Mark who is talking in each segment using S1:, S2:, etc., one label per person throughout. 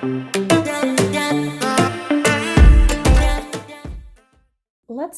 S1: Let's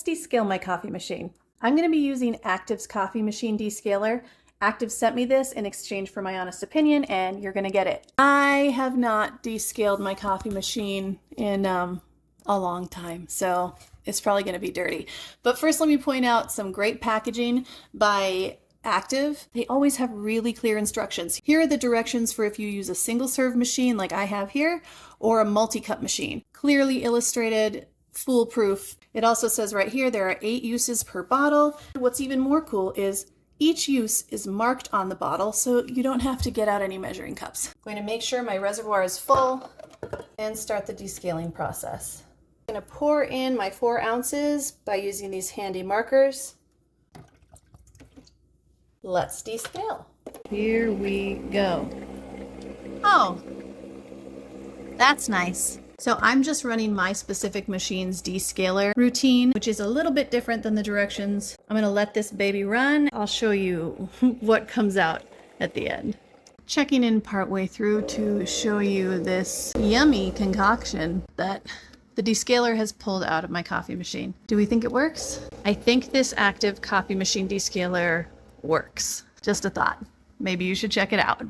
S1: descale my coffee machine. I'm going to be using Active's Coffee Machine Descaler. Active sent me this in exchange for my honest opinion, and you're going to get it. I have not descaled my coffee machine in a long time, so it's probably going to be dirty. But first, let me point out some great packaging by Active. They always have really clear instructions. Here are the directions for if you use a single serve machine like I have here, or a multi-cup machine. Clearly illustrated, foolproof. It also says right here there are 8 uses per bottle. What's even more cool is each use is marked on the bottle, so you don't have to get out any measuring cups. I'm going to make sure my reservoir is full and start the descaling process. I'm going to pour in my 4 ounces by using these handy markers. Let's descale. Here we go. Oh, that's nice. So I'm just running my specific machine's descaler routine, which is a little bit different than the directions. I'm gonna let this baby run. I'll show you what comes out at the end. Checking in partway through to show you this yummy concoction that the descaler has pulled out of my coffee machine. Do we think it works? I think this Active Coffee Machine Descaler works. Just a thought. Maybe you should check it out.